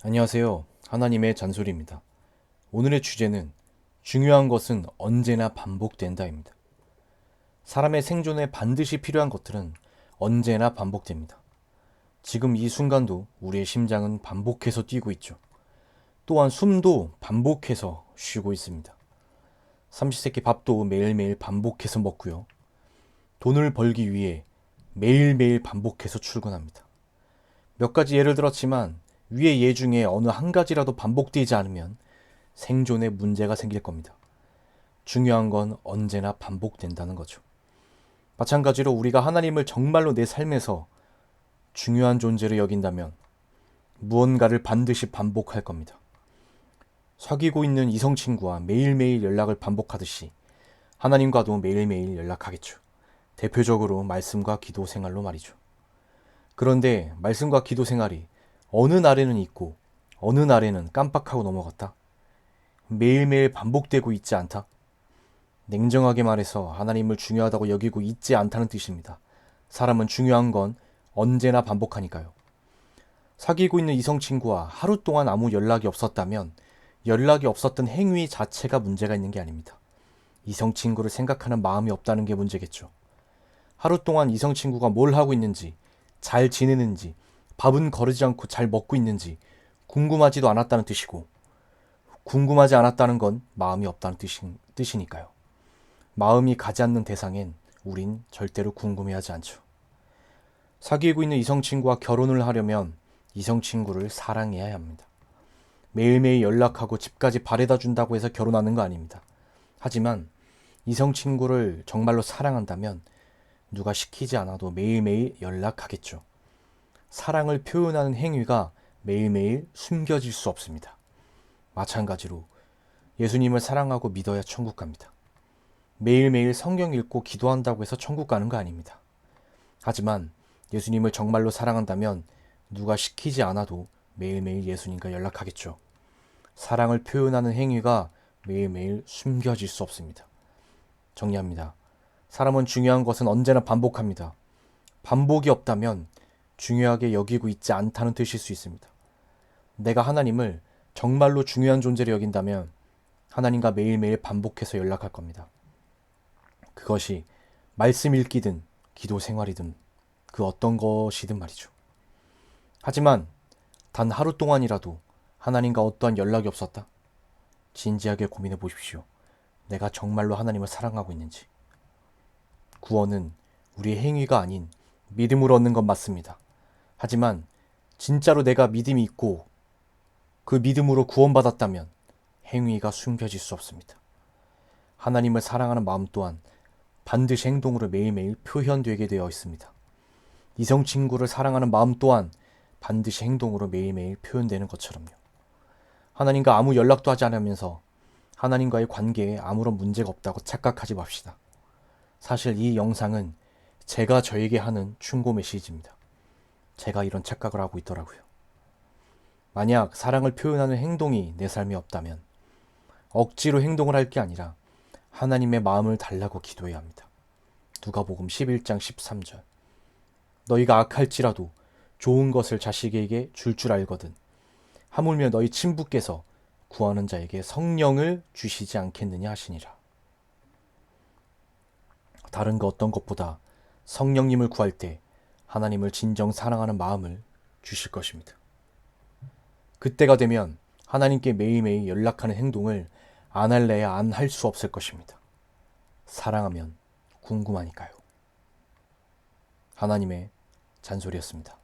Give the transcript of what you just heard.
안녕하세요. 하나님의 잔소리입니다. 오늘의 주제는 중요한 것은 언제나 반복된다입니다. 사람의 생존에 반드시 필요한 것들은 언제나 반복됩니다. 지금 이 순간도 우리의 심장은 반복해서 뛰고 있죠. 또한 숨도 반복해서 쉬고 있습니다. 삼시세끼 밥도 매일매일 반복해서 먹고요. 돈을 벌기 위해 매일매일 반복해서 출근합니다. 몇 가지 예를 들었지만 위의 예 중에 어느 한 가지라도 반복되지 않으면 생존에 문제가 생길 겁니다. 중요한 건 언제나 반복된다는 거죠. 마찬가지로 우리가 하나님을 정말로 내 삶에서 중요한 존재로 여긴다면 무언가를 반드시 반복할 겁니다. 사귀고 있는 이성 친구와 매일매일 연락을 반복하듯이 하나님과도 매일매일 연락하겠죠. 대표적으로 말씀과 기도 생활로 말이죠. 그런데 말씀과 기도 생활이 어느 날에는 있고 어느 날에는 깜빡하고 넘어갔다. 매일매일 반복되고 있지 않다. 냉정하게 말해서 하나님을 중요하다고 여기고 있지 않다는 뜻입니다. 사람은 중요한 건 언제나 반복하니까요. 사귀고 있는 이성 친구와 하루 동안 아무 연락이 없었다면 연락이 없었던 행위 자체가 문제가 있는 게 아닙니다. 이성 친구를 생각하는 마음이 없다는 게 문제겠죠. 하루 동안 이성 친구가 뭘 하고 있는지, 잘 지내는지, 밥은 거르지 않고 잘 먹고 있는지 궁금하지도 않았다는 뜻이고, 궁금하지 않았다는 건 마음이 없다는 뜻이니까요. 마음이 가지 않는 대상엔 우린 절대로 궁금해하지 않죠. 사귀고 있는 이성 친구와 결혼을 하려면 이성 친구를 사랑해야 합니다. 매일매일 연락하고 집까지 바래다 준다고 해서 결혼하는 거 아닙니다. 하지만 이성 친구를 정말로 사랑한다면 누가 시키지 않아도 매일매일 연락하겠죠. 사랑을 표현하는 행위가 매일매일 숨겨질 수 없습니다. 마찬가지로 예수님을 사랑하고 믿어야 천국 갑니다. 매일매일 성경 읽고 기도한다고 해서 천국 가는 거 아닙니다. 하지만 예수님을 정말로 사랑한다면 누가 시키지 않아도 매일매일 예수님과 연락하겠죠. 사랑을 표현하는 행위가 매일매일 숨겨질 수 없습니다. 정리합니다. 사람은 중요한 것은 언제나 반복합니다. 반복이 없다면 중요하게 여기고 있지 않다는 뜻일 수 있습니다. 내가 하나님을 정말로 중요한 존재로 여긴다면 하나님과 매일매일 반복해서 연락할 겁니다. 그것이 말씀 읽기든 기도 생활이든 그 어떤 것이든 말이죠. 하지만 단 하루 동안이라도 하나님과 어떠한 연락이 없었다. 진지하게 고민해 보십시오. 내가 정말로 하나님을 사랑하고 있는지. 구원은 우리의 행위가 아닌 믿음으로 얻는 건 맞습니다. 하지만 진짜로 내가 믿음이 있고 그 믿음으로 구원받았다면 행위가 숨겨질 수 없습니다. 하나님을 사랑하는 마음 또한 반드시 행동으로 매일매일 표현되게 되어 있습니다. 이성 친구를 사랑하는 마음 또한 반드시 행동으로 매일매일 표현되는 것처럼요. 하나님과 아무 연락도 하지 않으면서 하나님과의 관계에 아무런 문제가 없다고 착각하지 맙시다. 사실 이 영상은 제가 저에게 하는 충고 메시지입니다. 제가 이런 착각을 하고 있더라고요. 만약 사랑을 표현하는 행동이 내 삶에 없다면 억지로 행동을 할 게 아니라 하나님의 마음을 달라고 기도해야 합니다. 누가복음 11장 13절. 너희가 악할지라도 좋은 것을 자식에게 줄 알거든. 하물며 너희 친부께서 구하는 자에게 성령을 주시지 않겠느냐 하시니라. 다른 그 어떤 것보다 성령님을 구할 때 하나님을 진정 사랑하는 마음을 주실 것입니다. 그때가 되면 하나님께 매일매일 연락하는 행동을 안 할래야 안 할 수 없을 것입니다. 사랑하면 궁금하니까요. 하나님의 잔소리였습니다.